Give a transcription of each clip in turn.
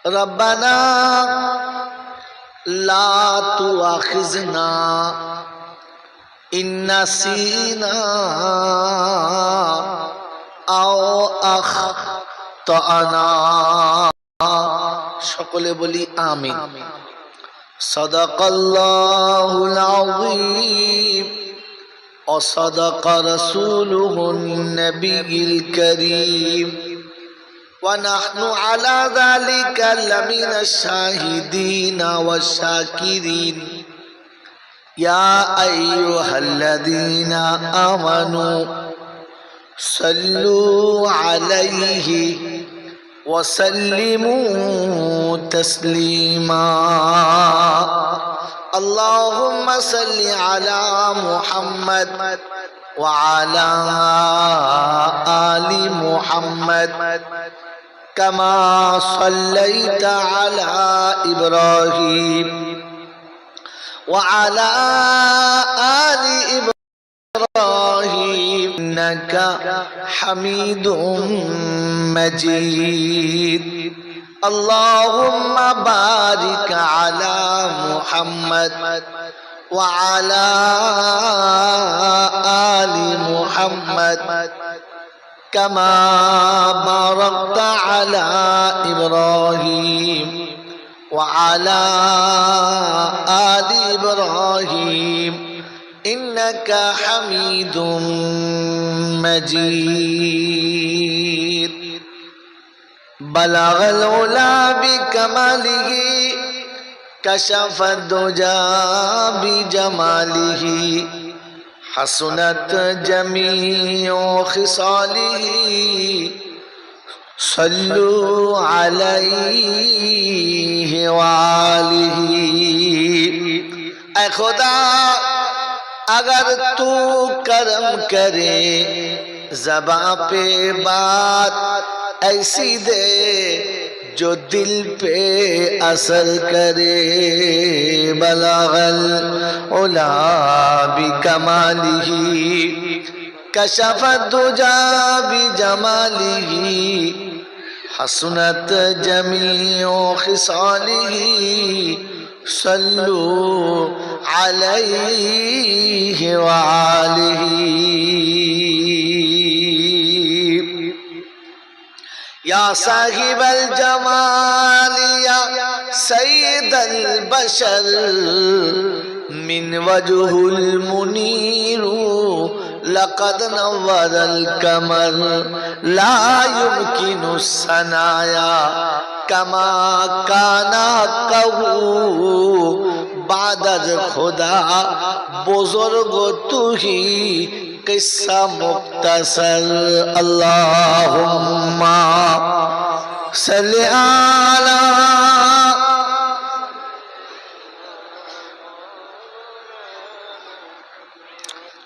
রব্বানা লা তুআখিযনা ইন নাসিনা আও আখতানা। সকলে বলি আমিন। সাদাকাল্লাহুল আযীম ওয়া সাদাকা রাসূলুহুন নবিয়্যুল কারীম ওয়া নাহনু আলা যালিকা লামিনাশ শাহিদিনা ওয়াশ শাকিরিন। ইয়া আইয়ুহাল্লাযীনা আমানু সাল্লু আলাইহি ওয়া সাল্লিমু তাসলিমা। আল্লাহুম্মা সাল্লি আলা মুহাম্মাদ ওয়া আলা আলি মুহাম্মাদ কামা সাল্লাইতা আলা ইব্রাহিম ওয়া আলা আলি ইব্রাহিম ইন্নাকা হামিদুম মাজিদ। আল্লাহুম্মা বারিক আলা মুহাম্মাদ ওয়া আলা আলি মুহাম্মাদ কামা বারাকতা আলা ইব্রাহিম ওয়া আলা আলি ইব্রাহিম ইন্নাকা হামিদুম মাজিদ। বালাগাল উলা বিকামালিহি কাশাফাদ দুজা বিজামালিহি হাসুনাত জামিউ খিসালিহি সল্লু আলাইহি ওয়া আলিহি। ऐ खुदा अगर तू करम करे ज़बां पे बात ऐसी दे जो दिल पे असर करे। बलगल उला बिकमालिही कशफत दुजा बिजमालिही हसनत जमीउ खिसालिही सल्लू अलैहि व आलिहि। या साहिबल जमाल या सैयदल बशर मिन वजहुल मुनीरु लक़द नव्वरल कमर ला युमकिनु सनाया कमा काना कहू बादज खुदा बुजुर्ग तू ही किस्सा मुख्तसर। अल्लाहुम्मा सल्ली अला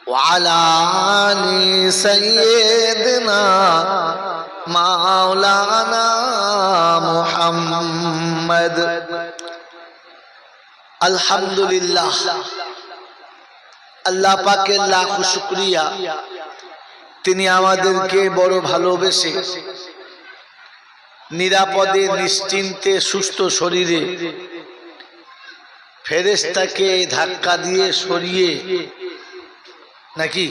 व अला आलि सय्यिदना मौलाना मुहम्मद। अल्हम्दुलिल्लाह, আল্লাহ পাকের লাখ শুকরিয়া, তিনি আমাদেরকে বড় ভালোবেসে নিরাপদে নিশ্চিন্তে সুস্থ শরীরে ফেরেশতাকে ধাক্কা দিয়ে সরিয়ে নাকি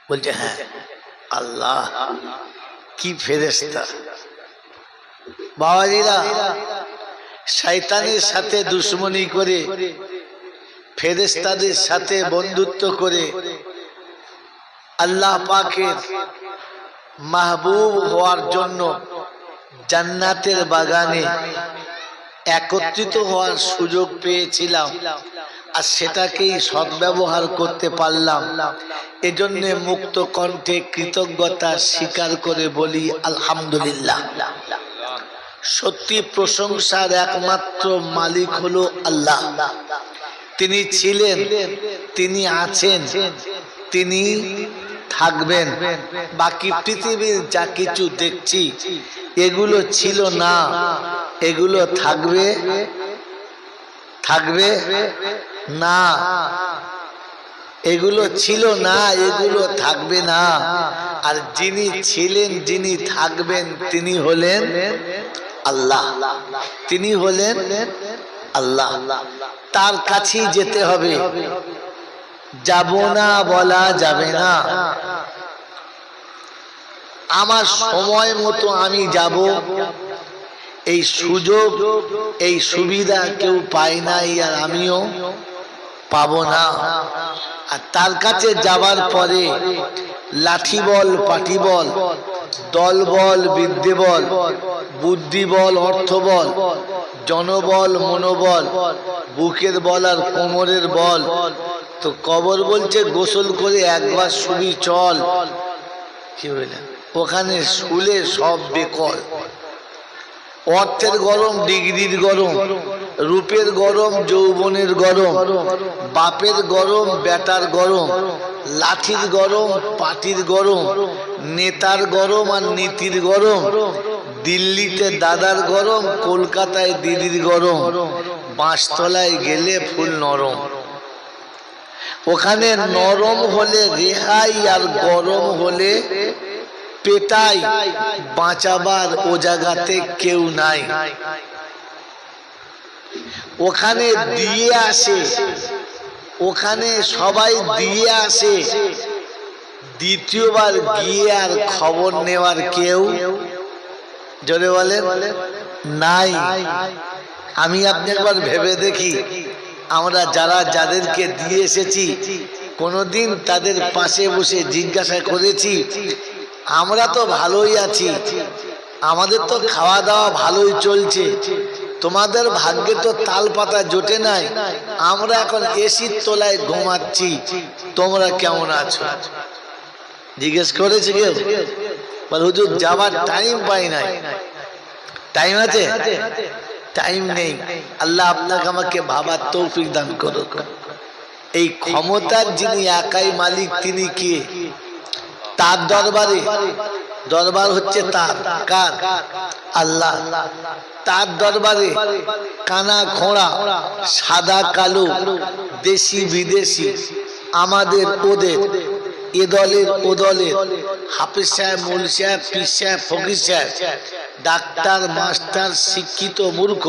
বলছে, হ্যাঁ আল্লাহ কি ফেরেশতা। বাবাজিরা, শয়তানের সাথে দুশ্মনী করে ফেরেশতাদের সাথে বন্ধুত্ব করে আল্লাহ পাকের মাহবুব হওয়ার জন্য জান্নাতের বাগানে একত্রিত হওয়ার সুযোগ পেয়েছিলাম, আর সেটাকেই সদ্ব্যবহার করতে পারলাম। এজন্য মুক্ত কণ্ঠে কৃতজ্ঞতা স্বীকার করে বলি আলহামদুলিল্লাহ। সত্যি প্রশংসার একমাত্র মালিক হলো আল্লাহ। তিনি ছিলেন, তিনি আছেন, তিনি থাকবেন। বাকি পৃথিবীর যা কিছু দেখছি এগুলো ছিল না, এগুলো থাকবে থাকবে না, এগুলো ছিল না, এগুলো থাকবে না। আর যিনি ছিলেন, যিনি থাকবেন, তিনি হলেন আল্লাহ, তিনি হলেন আল্লাহ। তার কাছেই যেতে হবে, যাব না বলা যাবে না। আমার সময় মতো আমি যাব, এই সুযোগ এই সুবিধা কেউ পায় নাই, আর আমিও পাবো না। আর তার কাছে যাবার পরে লাঠি বল, পাটি বল, দল বল, বিদ্যে বল, বুদ্ধি বল, অর্থ বল, জনবল, মনোবল, বুকের বল আর কোমরের বল। তো কবর বলছে গোসল করে একবার শুবি চল। কি বললেন? ওখানে শুলে সব বেকল। অর্থের গরম, ডিগ্রির গরম, রূপের গরম, যৌবনের গরম, বাপের গরম, বেটার গরম, লাঠির গরম, পাটির গরম, নেতার গরম আর নীতির গরম, দিল্লিতে দাদার গরম, কলকাতায় দিদির গরম, বাঁশতলায় গেলে ফুল নরম। ওখানে নরম হলে রেহাই, আর গরম হলে পেটাই। বাঁচাবার ও জায়গাতে কেউ নাই। ওখানে দিয়ে আসে, ওখানে সবাই দিয়ে আসে, দ্বিতীয়বার গিয়ে আর খবর নেওয়ার কেউ, জোরে বলেন, নাই। আমি আপনি একবার ভেবে দেখি, আমরা যারা যাদেরকে দিয়ে এসেছি কোনোদিন তাদের পাশে বসে জিজ্ঞাসা করেছি আমরা তো ভালোই আছি, আমাদের তো খাওয়া দাওয়া ভালোই চলছে, তোমাদের ভাগ্যে তো তাল পাতা জোটে নাই, আমরা এখন এসির তলায় ঘুমাচ্ছি, তোমরা কেমন আছো? জিজ্ঞেস করেছে কেউ? বল হুজুর যাবার টাইম পাই নাই। টাইম আছে? টাইম নেই। আল্লাহ আপনাকে আমাকে ভাবার তৌফিক দান করুক। এই ক্ষমতার যিনি একাই মালিক তিনি কে? তার দরবারে, দরবার হচ্ছে তার, কার? আল্লাহ। তার দরবারে কানা খোঁড়া, সাদা কালো, দেশি বিদেশি, আমাদের ওদের, এ দলের ও দলের, হাফেজ সাহেব, মৌল সাহেব, পীর সাহেব, ফকির সাহেব, ডাক্তার, মাস্টার, শিক্ষিত, মূর্খ,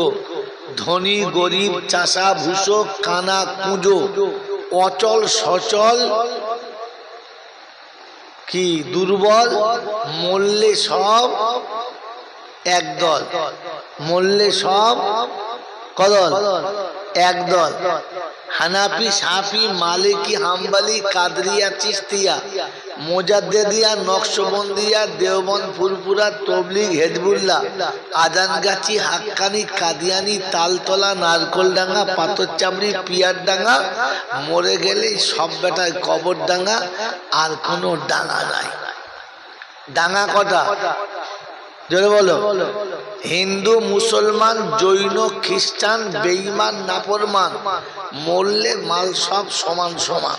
ধনী, গরিব, চাষা, ভূষক, কানা, কুঁজো, অচল, সচল, কি দুর্বল, মরলে সব একদল, মরলে সব কদল, একদল। হানাফি, সাফি, মালিকি, হাম্বলি, কাদরিয়া, চিশতিয়া, মোজাদ্দেদিয়া, নকশবন্দিয়া, দেওবন্দ, ফুরফুরা, তবলিগ, হেজবুল্লাহ, আজানগাছি, হাক্কানি, কাদিয়ানি, তালতলা, নারকলডাঙ্গা, পাথরচামড়ি, পিয়ারডাঙ্গা, মরে গেলেই সব বেটায় কবরডাঙ্গা, আর কোনো ডাঙ্গা নাই। ডাঙ্গা কটা? জোরে বলো। হিন্দু, মুসলমান, জৈন, খ্রিস্টান, বেঈমান, নাফরমান, মরলে মাল সব সমান সমান।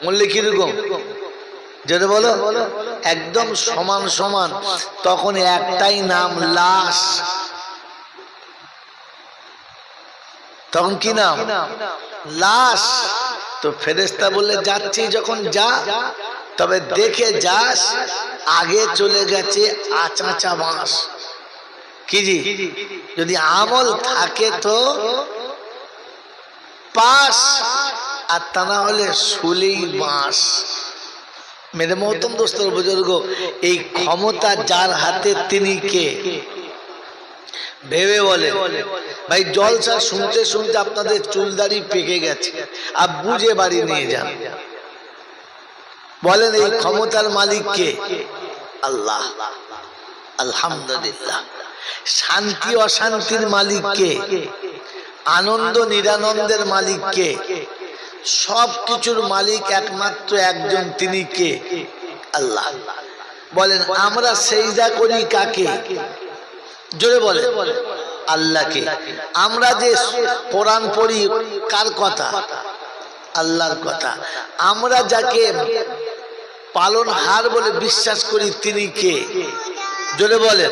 মরলে কিরকম? জোরে বলো। একদম সমান সমান। তখন একটাই নাম, লাশ। তখন কি নাম? লাশ। তো ফেরেশতা বলে যাচ্ছি যখন যা, তবে দেখে যাস আগে চলে গেছে আচাচা বাঁশ। কি জি? যদি আমল থাকে তো পাস, আর তা না হলে শুলেই বাঁশ। মেরে মহতম দোস্তর বুজুর্গ, এই ক্ষমতা যার হাতে তিনি কে? ভেবে বলে ভাই, জলসা শুনতে শুনতে আপনাদের চুলদাড়ি পেকে গেছে, আর বুঝে বাড়ি নিয়ে যান। বলেন এই ক্ষমতার মালিক কে? আল্লাহ। আলহামদুলিল্লাহ। শান্তি অশান্তির মালিক কে? আনন্দ নিরানন্দের মালিক কে? সব কিছুর মালিক একমাত্র একজন, তিনি কে? আল্লাহ। বলেন আমরা সেজদা করি কাকে? জোরে বলেন আল্লাহকে। আমরা যে কোরআন পড়ি কার কথা? আল্লাহর কথা। আমরা যাকে পালনহার বলে বিশ্বাস করি তিনি কে? জোরে বলেন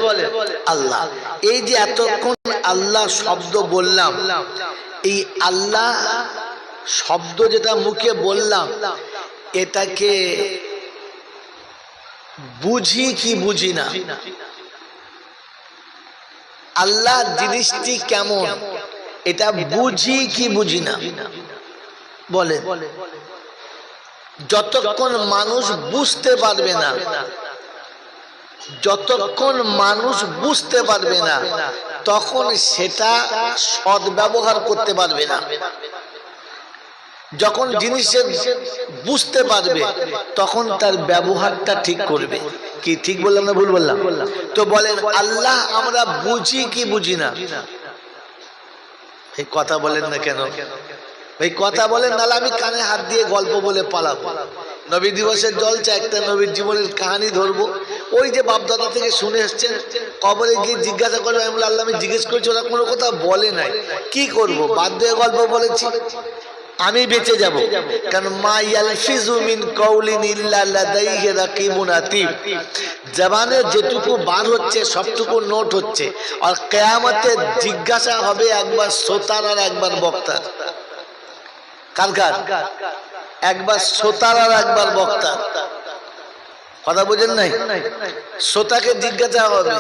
আল্লাহ। এই যে এতক্ষণ আল্লাহ শব্দ বললাম, এই আল্লাহ শব্দ যেটা মুখে বললাম, এটাকে বুঝি কি বুঝি না? আল্লাহ জিনিসটি কেমন এটা বুঝি কি বুঝি না? বলে যতক্ষণ মানুষ বুঝতে পারবে না, যতক্ষণ মানুষ বুঝতে পারবে না তখন সেটা সদ্ব্যবহার করতে পারবে না। যখন জিনিসের বুঝতে পারবে তখন তার ব্যবহারটা ঠিক করবে। কি ঠিক বললাম না ভুল বললাম? তো বলেন আল্লাহ আমরা বুঝি কি বুঝি না? এই কথা বলেন না কেন? এই কথা বলেন, নাহলে আমি কানে হাত দিয়ে গল্প বলে পালাবো। নবী দিবসের জলসা একটা নবীর জীবনের কাহিনী ধরবো। ওই যে বাপদাদা থেকে শুনে এসছেন, কবরে গিয়ে জিজ্ঞাসা করবে, আমি বলি আল্লাহ আমি জিজ্ঞেস করছি, ওরা কোনো কথা বলে নাই, কি করব? বাধ্য হয়ে গল্প বলেছি, আমি বেঁচে যাব। কারণ মা ইয়ালফিজু মিন কাউলিন ইল্লা লাদাইহি রাকিবুন আতীদ, জবানে যেটুকু বার হচ্ছে সবটুকু নোট হচ্ছে। আর কিয়ামতে জিজ্ঞাসা হবে একবার শ্রোতার আর একবার বক্তার। কার কার? একবার শ্রোতার আর একবার বক্তার। কথা বুঝেন নাই? শ্রোতাকে জিজ্ঞাসা হবে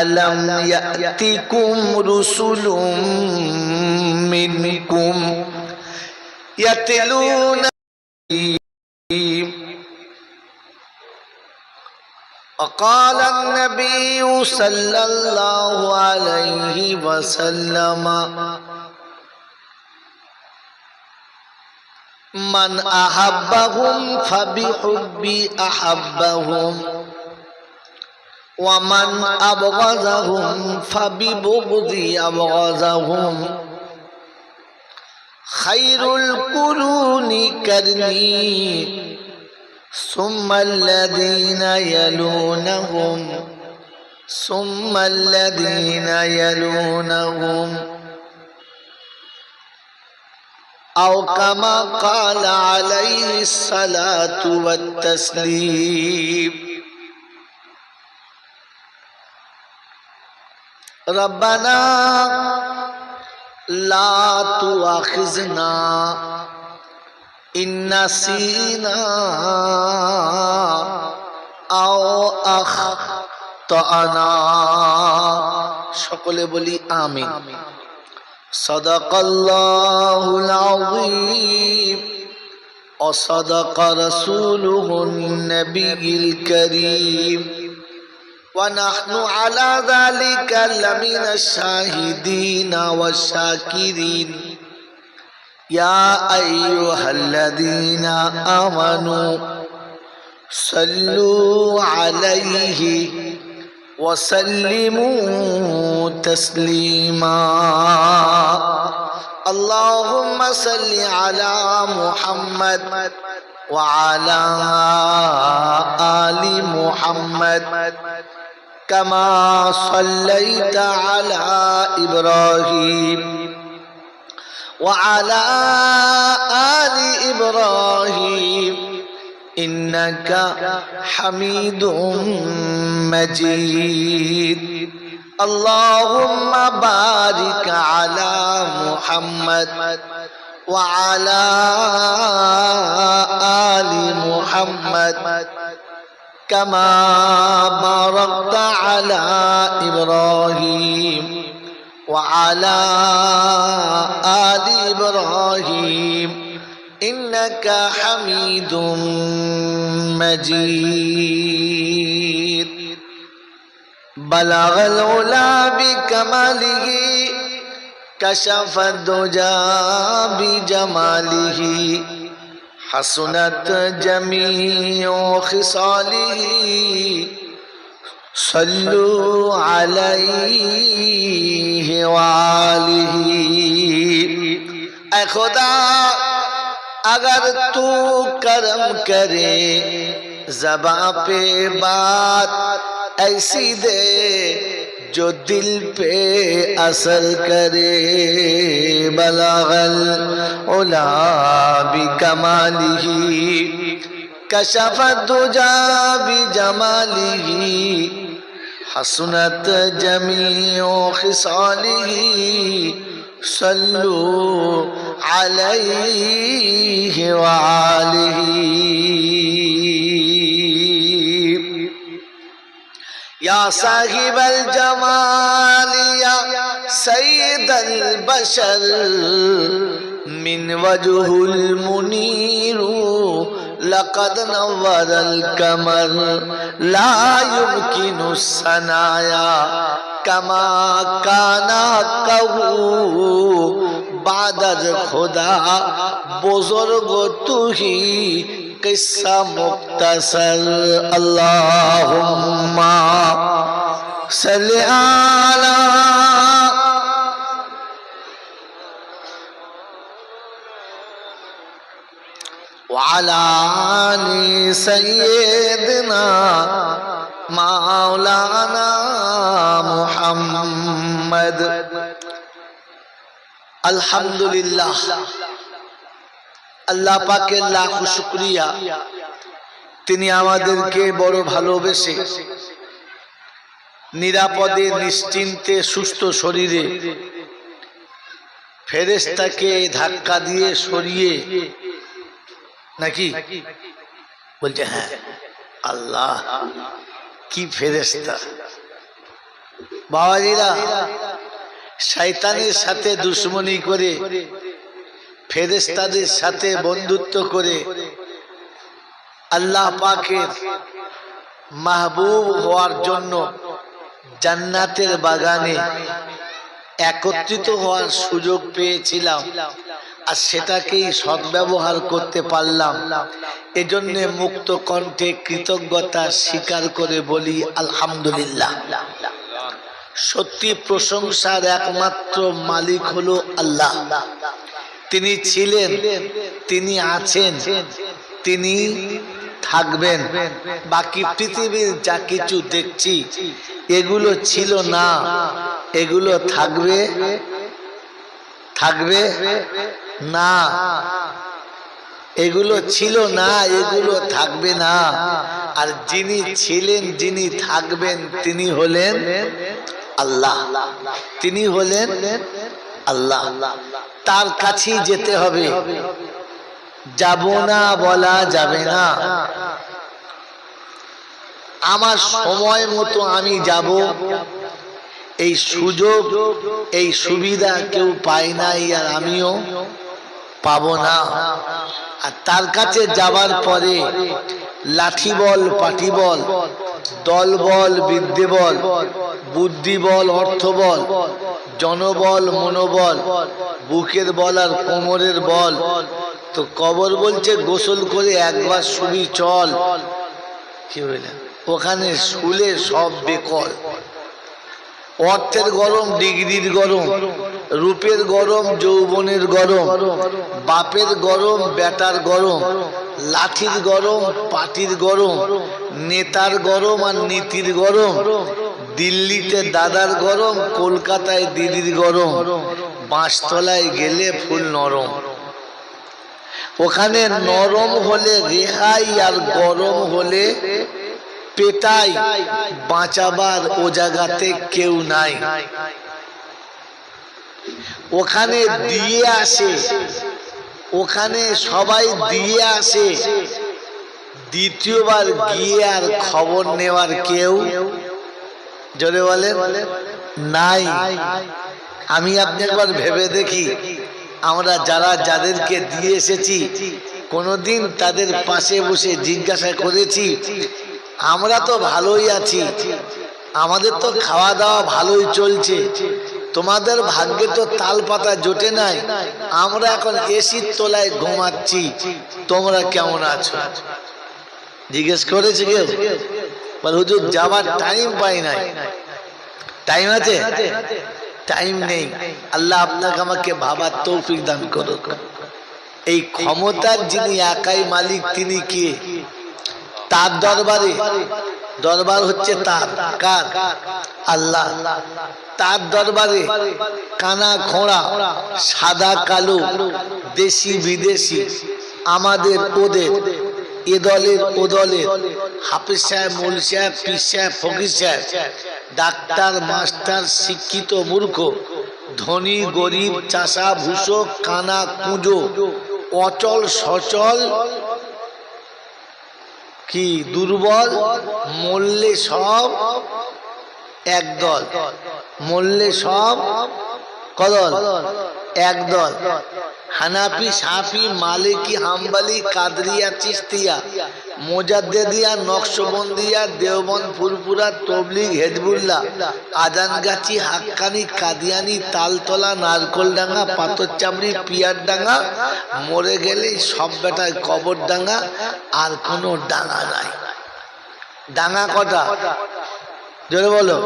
আলাম ইয়াতিকুম রুসুলুম মিনকুম ইয়াতলুনা وقال النبي صلى الله عليه وسلم من أحبهم فبحبي أحبهم ومن أبغضهم فببغضي أبغضهم خير القرون قرني ثم الذين يلونهم ثم الذين يلونهم أو كما قال عليه الصلاة والتسليم ربنا لا تؤاخذنا إن نسينا أو أخطأنا সকলে বলি আমিন। صدق الله العظيم وصدق رسوله النبي الكريم ونحن على ذلك لمن الشاهدين والشاكرين يا أيها الذين آمنوا صلوا عليه وسلموا تسليما اللهم صل على محمد وعلى آل محمد كما صليت على إبراهيم وعلى آل إبراهيم إنك حميد مجيد اللهم بارك على محمد وعلى آل محمد كما باركت على إبراهيم وعلى آل إبراهيم إنك حميد مجيد بلغ العلا بكماله كشف الدجى بجماله حسنت جميع خصاله صلوا عليه وآله اے خدا اگر تو کرم کرے زباں پہ بات ایسی دے جو دل پہ اثر کرے بلغ العلا بکمالہ کشف الدجى بجمالہ حسنت جمیع خصالہ صلوا علیہ وآلہ یا या साहिबल जमाल या सैयदल बशर मिन वजहुल मुनीरू लक़द नव्वरल कमर ला युमकिनु सनाया कमा काना कहू बादर खुदा बुजुर्ग तू ही किस्सा मुख्तसर अल्लाहुम्मा सल्ली अला वअला आलि सय्यिदना मौलाना मुहम्मद। अल्हम्दुलिल्लाह, আল্লাহ পাকের লাখ শুকরিয়া, তিনি আমাদেরকে বড় ভালোবেসে নিরাপদে নিশ্চিন্তে সুস্থ শরীরে ফেরেশতাকে ধাক্কা দিয়ে সরিয়ে নাকি বলছে, হ্যাঁ আল্লাহ কি ফেরেশতা। বাবাজিরা, শয়তানের সাথে দুশ্মনী করে ফেরেশতাদের সাথে বন্ধুত্ব করে আল্লাহ পাকের মাহবুব হওয়ার জন্য জান্নাতের বাগানে একত্রিত হওয়ার সুযোগ পেয়েছিলাম, আর সেটাকেই সদ্ব্যবহার করতে পারলাম। এজন্য মুক্ত কণ্ঠে কৃতজ্ঞতা স্বীকার করে বলি আলহামদুলিল্লাহ। সত্যি প্রশংসার একমাত্র মালিক হলো আল্লাহ। তিনি ছিলেন, তিনি আছেন, তিনি থাকবেন। বাকি পৃথিবীর যা কিছু দেখছি এগুলো ছিল না, এগুলো থাকবে থাকবে না, এগুলো ছিল না, এগুলো থাকবে না। আর যিনি ছিলেন, যিনি থাকবেন, তিনি হলেন আল্লাহ, তিনি হলেন আল্লাহ। তার কাছেই যেতে হবে, যাব না বলা যাবে না। আমার সময় মতো আমি যাব, এই সুযোগ এই সুবিধা কেউ পায় নাই, আর আমিও পাবো না। আর তার কাছে যাবার পরে লাঠি বল, পাটি বল, দল বল, বিদ্যে বল, বুদ্ধি বল, অর্থ বল, জনবল, মনোবল, বুকের বল আর কোমরের বল, তো কবর বলছে গোসল করে একবার শুবি চল। কি বললেন? ওখানে শুলে সব বেকল। অর্থের গরম, ডিগ্রির গরম, রূপের গরম, যৌবনের গরম, বাপের গরম, বেটার গরম, লাঠির গরম, পাটির গরম, নেতার গরম আর নীতির গরম, দিল্লিতে দাদার গরম, কলকাতায় দিদির গরম, বাঁশতলায় গেলে ফুল নরম। ওখানে নরম হলে রেহাই, আর গরম হলে পেটাই। বাঁচাবার ও জায়গাতে কেউ নাই। ওখানে দিয়ে আসে, ওখানে সবাই দিয়ে আসে, দ্বিতীয়বার গিয়ে আর খবর নেওয়ার কেউ, জোরে বলেন, নাই। আমি আপনি একবার ভেবে দেখি, আমরা যারা যাদেরকে দিয়ে এসেছি কোনোদিন তাদের পাশে বসে জিজ্ঞাসা করেছি, আমরা তো ভালোই আছি, আমাদের তো খাওয়া দাওয়া ভালোই চলছে, তোমাদের ভাগ্যে তো তাল পাতা জোটে নাই, আমরা এখন এসির তলায় ঘুমাচ্ছি, তোমরা কেমন আছো? জিজ্ঞেস করেছে কেউ? বল হুজুর যাবার টাইম পাই নাই। টাইম আছে? টাইম নেই। আল্লাহ আপনাকে আমাকে ভাবার তৌফিক দান করুক। এই ক্ষমতার যিনি একাই মালিক, তিনি কে? তার দরবারে, দরবার হচ্ছে তার, কার? আল্লাহ। তার দরবারে কানা খোঁড়া, সাদা কালো, দেশি বিদেশি, আমাদের ওদের, এ দলের ও দলের, হাফেজ সাহেব, মৌল সাহেব, পীর সাহেব, ফকির সাহেব, ডাক্তার, মাস্টার, শিক্ষিত, মূর্খ, ধনী, গরিব, চাষা, ভূষক, কানা, কুঁজো, অচল, সচল, কি দুর্বল, মরলে সব একদল, মরলে সব কদল একদল। হানাফি, শাফি, মালিকি, হাম্বলি, কাদরিয়া, চিশতিয়া, মোজাদ্দেদিয়া, নকশবন্দিয়া, দেওবন্দ, ফুরফুরা, তবলিগ, হেজবুল্লাহ, আজানগাছি, হাক্কানি, কাদিয়ানি, তালতলা, নারকলডাঙ্গা, পাথরচামড়ি, পিয়ারডাঙ্গা, মরে গেলে সব বেটায় কবরডাঙ্গা, আর কোনো ডাঙ্গা নাই। ডাঙ্গা কটা? জোরে বলো।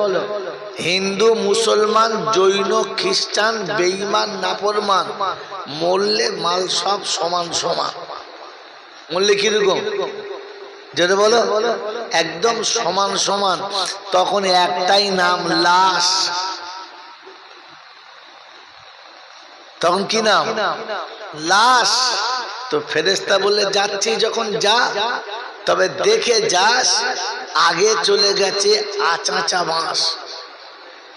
হিন্দু, মুসলমান, জৈন, খ্রিস্টান, বেঈমান, নাফরমান, মরলে মাল সব সমান সমান। মরলে কিরকম? জোরে বলো। একদম সমান সমান। তখন একটাই নাম, লাশ। তখন কি নাম? লাশ। তো ফেরেশতা বললে যাচ্ছি যখন যা, তবে দেখে যাস আগে চলে গেছে আচাঁচা বাঁশ।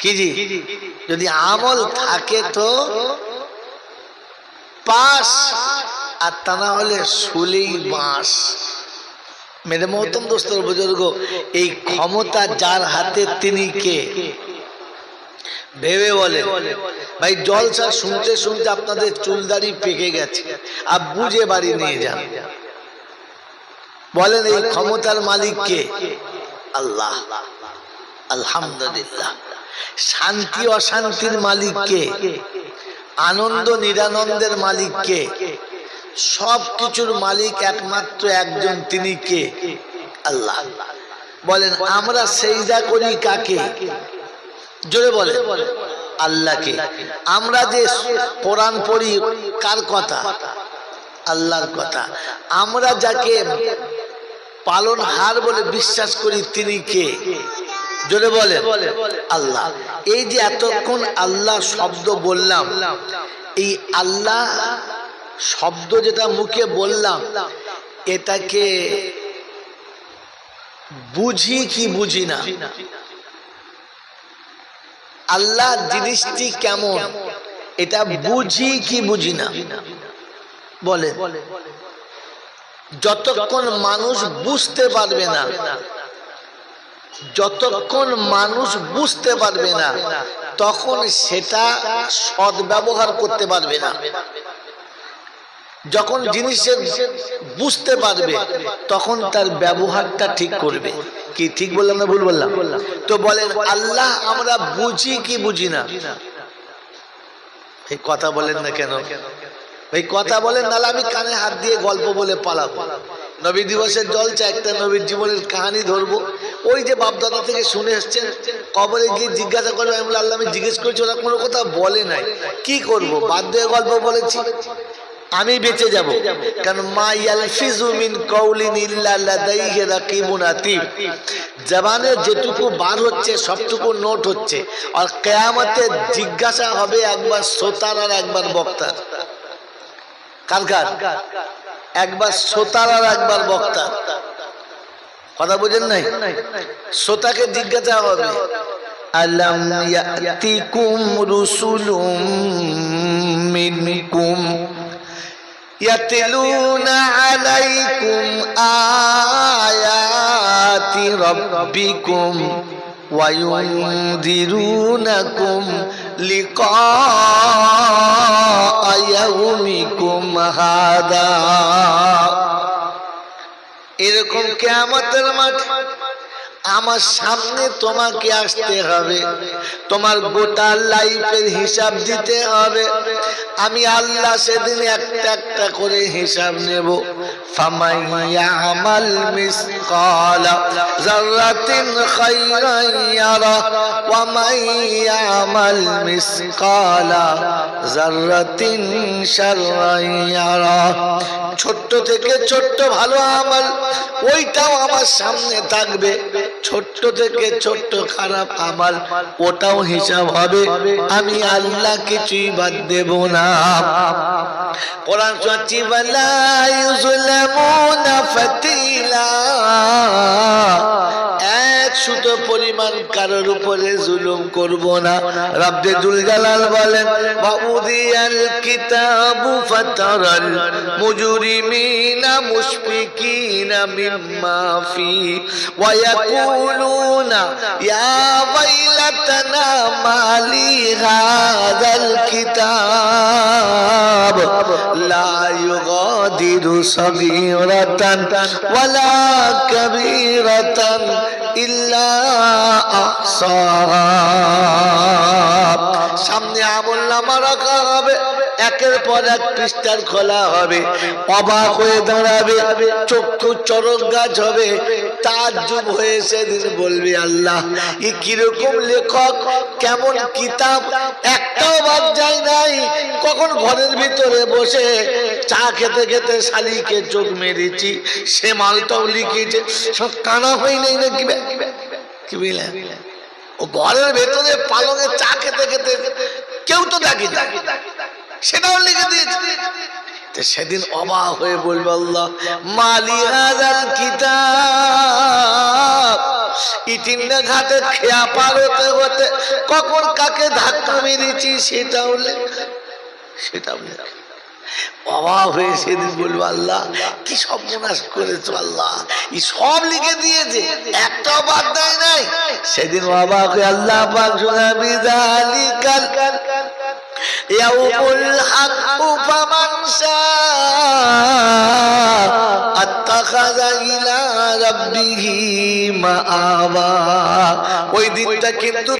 কি জি? যদি আমল থাকে তো পাস, আর তা না হলে শুলেই বাঁশ। মেরে মহতম দোস্তর বুজুর্গ, এই ক্ষমতা যার হাতে তিনি কে? ভেবে বলে ভাই, জলসা শুনতে শুনতে আপনাদের চুলদাড়ি পেকে গেছে, আর বুঝে বাড়ি নিয়ে যান। বলেন এই ক্ষমতার মালিক কে? আল্লাহ। আলহামদুলিল্লাহ। শান্তি অশান্তির মালিক কে? আনন্দ নিরানন্দের মালিক কে? সব কিছুর মালিক একমাত্র একজন, তিনি কে? আল্লাহ। বলেন আমরা সেজদা করি কাকে? জোরে বলে আল্লাহকে। আমরা যে কোরআন পড়ি কার কথা? আল্লাহর কথা। আমরা যাকে পালনহার বলে বিশ্বাস করি তিনি কে? জোরে বলে আল্লাহ। এই যে এতক্ষণ আল্লাহ শব্দ বললাম, এই আল্লাহ শব্দ যেটা মুখে বললাম, এটাকে বুঝি কি বুঝি না? আল্লাহ জিনিসটি কেমন, এটা বুঝি কি বুঝি না? বলে যতক্ষণ মানুষ বুঝতে পারবে না, যতক্ষণ মানুষ বুঝতে পারবে না, তখন সেটা সদ্ব্যবহার করতে পারবে না। যখন জিনিসের বুঝতে পারবে, তখন তার ব্যবহারটা ঠিক করবে। কি ঠিক বললাম না ভুল বললাম? তো বলেন আল্লাহ আমরা বুঝি কি বুঝি না? এই কথা বলেন না কেন? এই কথা বলেন, নাহলে আমি কানে হাত দিয়ে গল্প বলে পালাবো। নবী দিবসের জলসা, একটা নবীর জীবনের কাহিনী ধরবো। ওই যে বাপদাদা থেকে শুনে এসছেন, কবরে গিয়ে জিজ্ঞাসা করবে, আমি বললাম আল্লাহ আমি জিজ্ঞেস করেছি, ওরা কোনো কথা বলে নাই, কি করব? বাধ্য হয়ে গল্প বলেছি, আমি বেঁচে যাব। কারণ মা ইয়ালফিজু মিন কাউলিন ইল্লা লাদাইহি রাকিবুন আতীদ, জবানে যেটুকু বার হচ্ছে সবটুকু নোট হচ্ছে। আর কিয়ামতে জিজ্ঞাসা হবে একবার শ্রোতার আর একবার বক্তার। কার কার? একবার শ্রোতার আর একবার বক্তার। কথা বুঝেন নাই? শ্রোতাকে জিজ্ঞাসা হবে, আলাম ইয়াতিকুম রুসুলুম মিনকুম ইয়াতলুনা আলাইকুম আয়াতি রাব্বিকুম ওয়া ইউনযিরুনাকুম লিকা ইয়াউমিকুম হাদা। এরকম কিয়ামতের মাঠে আমার সামনে তোমাকে আসতে হবে, তোমার গোটা লাইফের হিসাব দিতে হবে। আমি আল্লাহ সেদিন একটা একটা করে হিসাব নেব। ফামান ইয়ামাল মিসকালা যাররাতিন খায়রান ইয়ারা ওয়া মান ইয়ামাল মিসকালা যাররাতিন শাররান ইয়ারা। ছোট্ট থেকে ছোট্ট ভালো আমল, ওইটাও আমার সামনে থাকবে। ছোট্ট থেকে ছোট্ট খারাপ আমল, ওটাও হিসাব হবে। আমি আল্লাহ কিছুই বাদ দেব না। কোরআন সত্যি বলা ইউজলামুনা ফাতিলা, এক সুতো পরিমাণ কারোর উপরে জুলুম করব না। রব্বে জুল জালাল বলেন ওয়াউদিয়াল কিতাবু ফাতারাল মুজরিমিনা মুশফিকিনা মিম্মা ফি ওয়া ইয়াকুলুনা ইয়া ওয়াইলা হাসরাতানা মালি হাযাল কিতাব লা ইউগাদিরু সাগীরাতান ওয়ালা কাবীরাতান ইল্লা আহসাহা। সামনে আমলনামা রাখা হবে, একের পর এক পৃষ্ঠার খোলা হবে, অবাক হয়ে দাঁড়াবে, চক্ষু চরক গাছ হবে, তাজ্জুব হয়ে সেদিন বলবে আল্লাহ এ কিরকম লেখক, কেমন কিতাব, একটাও বাদ যায় নাই। কখন ঘরের ভিতরে বসে চা খেতে খেতে শালিকে চোখ মেরেছি, সে মালটাও লিখেছে, সব কানা হয় নাই না কি কি বুঝলেন? ও ঘরের ভেতরে পালঙে চা খেতে খেতে কেউ তো দেখি সেটাও লিখে দিয়েছে। সেদিন অবাক হয়ে বলবে আল্লাহ মালি হাযাল কিতাব। ইটিন্ডা ঘাটে খেয়া পার হতে হতে কখন কাকে ধাক্কা মেরেছি সেটাও সেটাও অবাক হয়ে সেদিন বলবো আল্লাহ কি সর্বনাশ করেছো আল্লাহ, এই সব লিখে দিয়েছে, একটাও বাদ দেয় নাই। সেদিন অবাক হয়ে আল্লাহ পাক শোনাবি যালিকাল ইয়াউমুল হাক্কু ফামান শাআ আত্তাখাযা ইলা রাব্বিহি মাআবা। ওই দিনটা কিন্তু